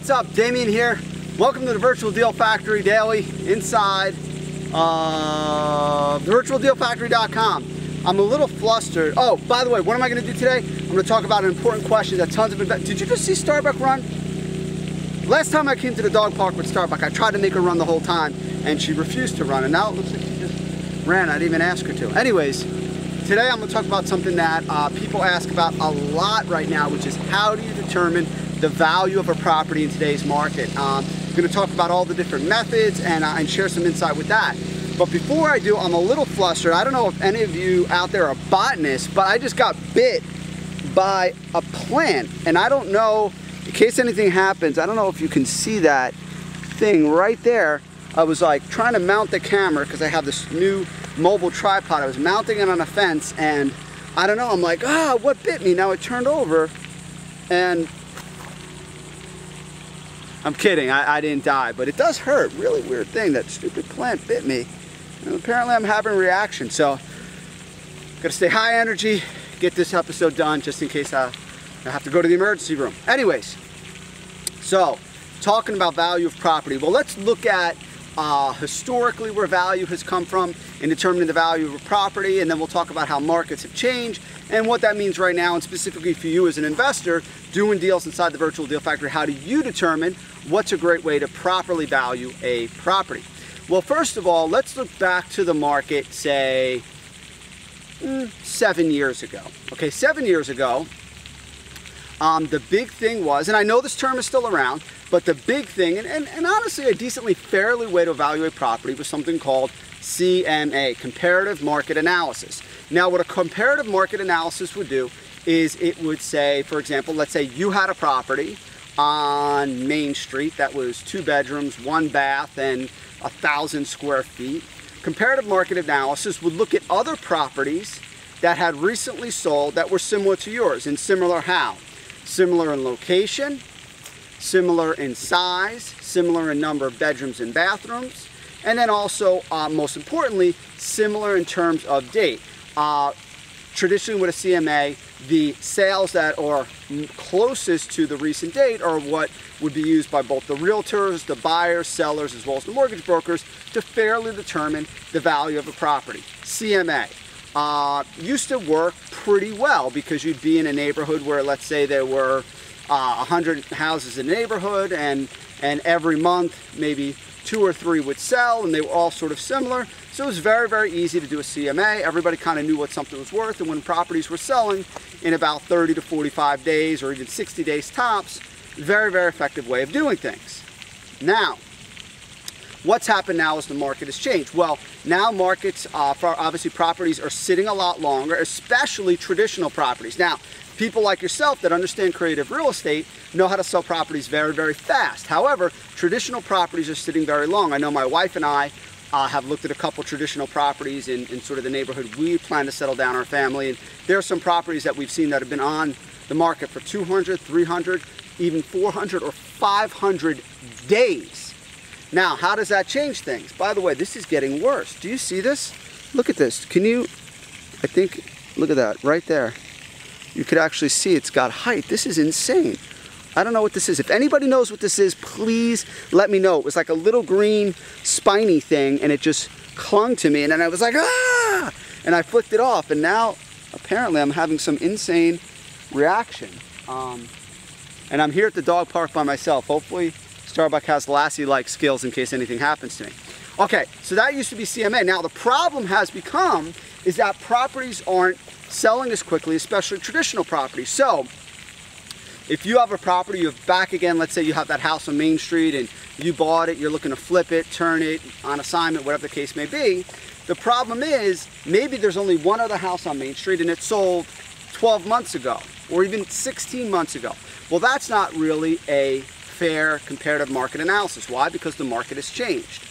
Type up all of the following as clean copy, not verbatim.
what's up? Damian here. Welcome to the Virtual Deal Factory Daily inside thevirtualdealfactory.com. I'm a little flustered. Oh, by the way, what am I going to do today? I'm going to talk about an important question that tons of investors... Did you just see Starbuck run? Last time I came to the dog park with Starbuck, I tried to make her run the whole time, and she refused to run, and now it looks like she just ran. I didn't even ask her to. Anyways, today I'm going to talk about something that people ask about a lot right now, which is how do you determine the value of a property in today's market. I'm going to talk about all the different methods and share some insight with that. But before I do, I'm a little flustered. I don't know if any of you out there are botanists, but I just got bit by a plant, and I don't know, in case anything happens, I don't know if you can see that thing right there. I was like trying to mount the camera because I have this new mobile tripod. I was mounting it on a fence, and I don't know, I'm like, what bit me? Now it turned over, and I'm kidding, I didn't die, but it does hurt. Really weird thing, that stupid plant bit me. And apparently I'm having a reaction, so gotta stay high energy, get this episode done just in case I have to go to the emergency room. Anyways, so talking about value of property. Well, let's look at historically where value has come from in determining the value of a property, and then we'll talk about how markets have changed and what that means right now, and specifically for you as an investor doing deals inside the Virtual Deal Factory. How do you determine what's a great way to properly value a property? Well, first of all, let's look back to the market, say 7 years ago. Okay, 7 years ago, the big thing was, and I know this term is still around, but the big thing, and honestly a decently fairly way to evaluate property, was something called CMA, Comparative Market Analysis. Now, what a comparative market analysis would do is it would say, for example, let's say you had a property on Main Street that was 2 bedrooms, 1 bath, and 1,000 square feet. Comparative market analysis would look at other properties that had recently sold that were similar to yours. And similar how? Similar in location, similar in size, similar in number of bedrooms and bathrooms, and then also, most importantly, similar in terms of date. Traditionally with a CMA, the sales that are closest to the recent date are what would be used by both the realtors, the buyers, sellers, as well as the mortgage brokers to fairly determine the value of a property. CMA used to work pretty well because you'd be in a neighborhood where, let's say, there were 100 houses in the neighborhood, and every month maybe 2 or 3 would sell, and they were all sort of similar. So it was very, very easy to do a CMA. Everybody kind of knew what something was worth, and when properties were selling in about 30 to 45 days or even 60 days tops, very, very effective way of doing things. Now, what's happened now is the market has changed. Well, now markets for obviously properties are sitting a lot longer, especially traditional properties. Now, people like yourself that understand creative real estate know how to sell properties very, very fast. However, traditional properties are sitting very long. I know my wife and I have looked at a couple traditional properties in sort of the neighborhood we plan to settle down our family, and there are some properties that we've seen that have been on the market for 200, 300, even 400 or 500 days. Now, how does that change things? By the way, this is getting worse. Do you see this? Look at this. Can you, I think, look at that right there. You could actually see it's got height. This is insane. I don't know what this is. If anybody knows what this is, please let me know. It was like a little green spiny thing, and it just clung to me, and then I was like, ah! And I flicked it off, and now apparently I'm having some insane reaction. And I'm here at the dog park by myself. Hopefully Starbuck has Lassie-like skills in case anything happens to me. Okay, so that used to be CMA. Now the problem has become is that properties aren't selling as quickly, especially traditional properties. So if you have a property, you have back again, let's say you have that house on Main Street and you bought it, you're looking to flip it, turn it, on assignment, whatever the case may be. The problem is maybe there's only one other house on Main Street and it sold 12 months ago or even 16 months ago. Well, that's not really a fair comparative market analysis. Why? Because the market has changed.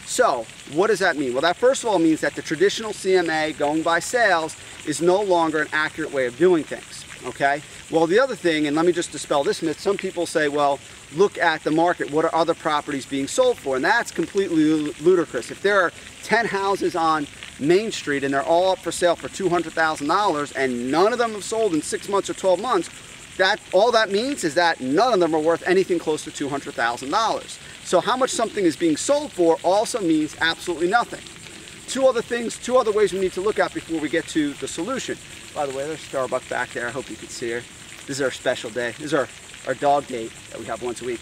So what does that mean? Well, that first of all means that the traditional CMA going by sales is no longer an accurate way of doing things. Okay? Well, the other thing, and let me just dispel this myth, some people say, well, look at the market. What are other properties being sold for? And that's completely ludicrous. If there are 10 houses on Main Street and they're all up for sale for $200,000 and none of them have sold in 6 months or 12 months, all that means is that none of them are worth anything close to $200,000. So how much something is being sold for also means absolutely nothing. Two other ways we need to look at before we get to the solution. By the way, there's Starbuck back there. I hope you can see her. This is our special day. This is our dog date that we have once a week.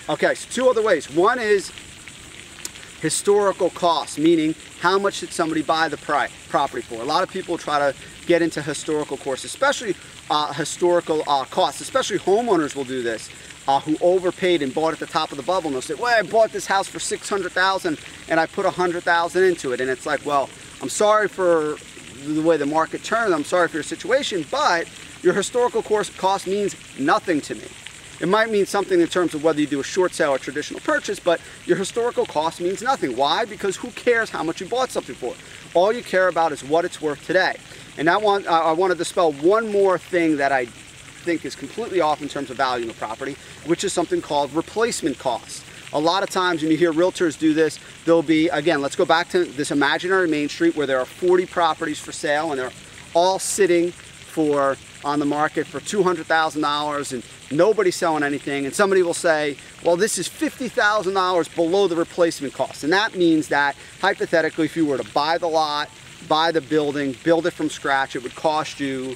Okay, so two other ways. One is historical costs, meaning how much did somebody buy the property for? A lot of people try to get into historical costs, especially historical costs, especially homeowners will do this, who overpaid and bought at the top of the bubble, and they'll say, well, I bought this house for $600,000 and I put $100,000 into it. And it's like, well, I'm sorry for the way the market turned, I'm sorry for your situation, but your historical cost means nothing to me. It might mean something in terms of whether you do a short sale or traditional purchase, but your historical cost means nothing. Why? Because who cares how much you bought something for? All you care about is what it's worth today. And I want to dispel one more thing that I think is completely off in terms of valuing a property, which is something called replacement costs. A lot of times when you hear realtors do this, there'll be, again, let's go back to this imaginary Main Street where there are 40 properties for sale and they're all sitting on the market for $200,000 and nobody's selling anything, and somebody will say, well, this is $50,000 below the replacement cost. And that means that hypothetically, if you were to buy the lot, buy the building, build it from scratch, it would cost you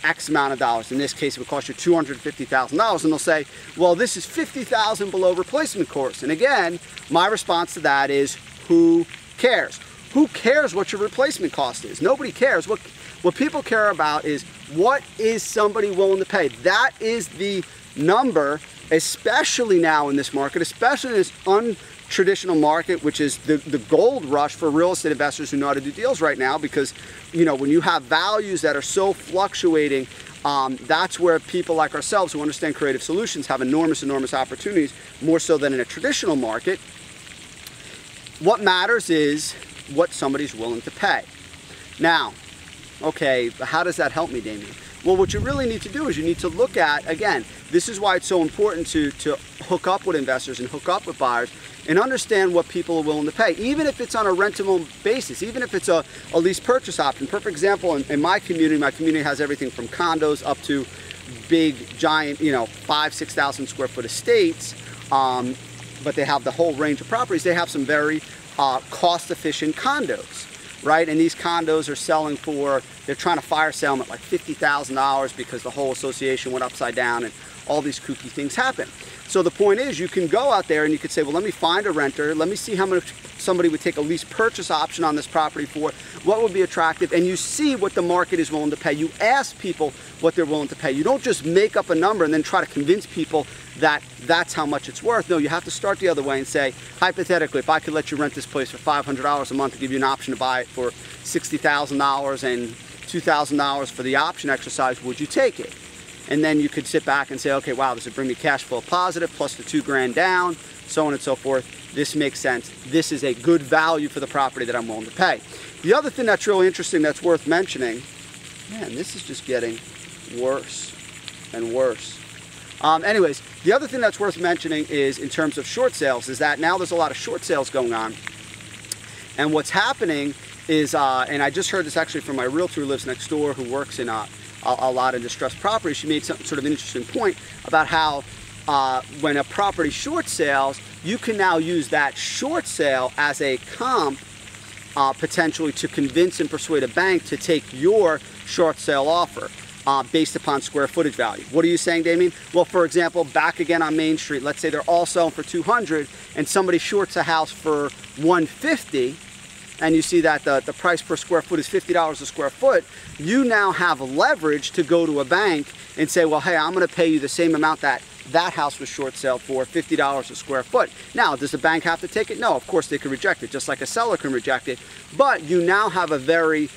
X amount of dollars. In this case, it would cost you $250,000. And they'll say, well, this is $50,000 below replacement cost. And again, my response to that is, who cares? Who cares what your replacement cost is? Nobody cares. What people care about is, what is somebody willing to pay? That is the number, especially now in this market, especially in this untraditional market, which is the gold rush for real estate investors who know how to do deals right now, because when you have values that are so fluctuating, that's where people like ourselves who understand creative solutions have enormous opportunities, more so than in a traditional market. What matters is what somebody's willing to pay. Now, okay, how does that help me, Damian? Well, what you really need to do is you need to look at, again, this is why it's so important to hook up with investors and hook up with buyers and understand what people are willing to pay, even if it's on a rentable basis, even if it's a lease purchase option. Perfect example, in my community has everything from condos up to big, giant, 5,000-6,000 square foot estates, but they have the whole range of properties. They have some very cost-efficient condos. Right, and these condos are selling they're trying to fire sale them at like $50,000 because the whole association went upside down and all these kooky things happen. So the point is, you can go out there and you could say, well, let me find a renter, let me see how much somebody would take a lease purchase option on this property for, what would be attractive, and you see what the market is willing to pay. You ask people what they're willing to pay. You don't just make up a number and then try to convince people that that's how much it's worth. No, you have to start the other way and say, hypothetically, if I could let you rent this place for $500 a month to give you an option to buy it for $60,000 and $2,000 for the option exercise, would you take it? And then you could sit back and say, okay, wow, this would bring me cash flow positive plus the $2,000 down, so on and so forth. This makes sense. This is a good value for the property that I'm willing to pay. The other thing that's really interesting that's worth mentioning, man, this is just getting worse and worse. Anyways, the other thing that's worth mentioning is in terms of short sales is that now there's a lot of short sales going on. And what's happening is, and I just heard this actually from my realtor who lives next door, who works in a lot of distressed properties. She made some sort of an interesting point about how when a property short sales, you can now use that short sale as a comp potentially to convince and persuade a bank to take your short sale offer based upon square footage value. What are you saying, Damian? Well, for example, back again on Main Street, let's say they're all selling for $200 and somebody shorts a house for $150, and you see that the price per square foot is $50 a square foot, you now have leverage to go to a bank and say, well, hey, I'm going to pay you the same amount that house was short sale for, $50 a square foot. Now, does the bank have to take it? No, of course they could reject it, just like a seller can reject it. But you now have a very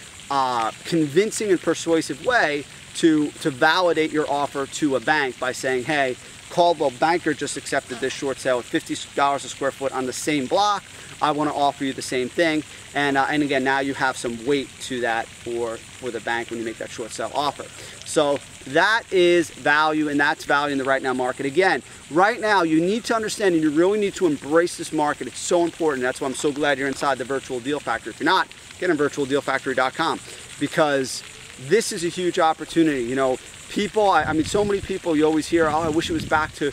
convincing and persuasive way to validate your offer to a bank by saying, hey, Caldwell Banker just accepted this short sale at $50 a square foot on the same block. I want to offer you the same thing. And again, now you have some weight to that for the bank when you make that short sale offer. So that is value, and that's value in the right now market. Again, right now you need to understand and you really need to embrace this market. It's so important. That's why I'm so glad you're inside the Virtual Deal Factory. If you're not, get on virtualdealfactory.com, because this is a huge opportunity. You know, people, I mean, so many people, you always hear, oh, I wish it was back to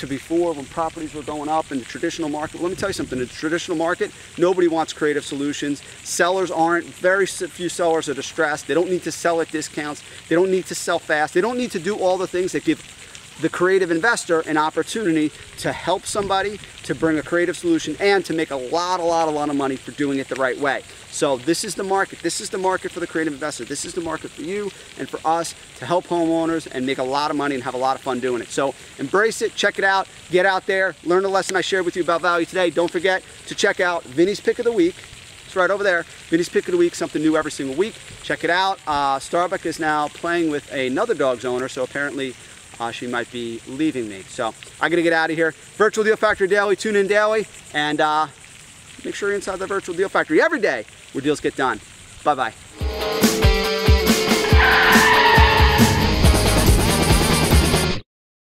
before when properties were going up in the traditional market. Let me tell you something, in the traditional market, nobody wants creative solutions. Sellers aren't, very few sellers are distressed. They don't need to sell at discounts. They don't need to sell fast. They don't need to do all the things that give the creative investor an opportunity to help somebody, to bring a creative solution, and to make a lot of money for doing it the right way. So this is the market. This is the market for the creative investor. This is the market for you and for us to help homeowners and make a lot of money and have a lot of fun doing it. So embrace it, check it out, get out there, learn the lesson I shared with you about value today. Don't forget to check out Vinny's Pick of the Week. It's right over there. Vinny's Pick of the Week, something new every single week. Check it out. Starbuck is now playing with another dog's owner, so apparently she might be leaving me. So I gotta get out of here. Virtual Deal Factory Daily, tune in daily, and make sure you're inside the Virtual Deal Factory every day where deals get done. Bye-bye.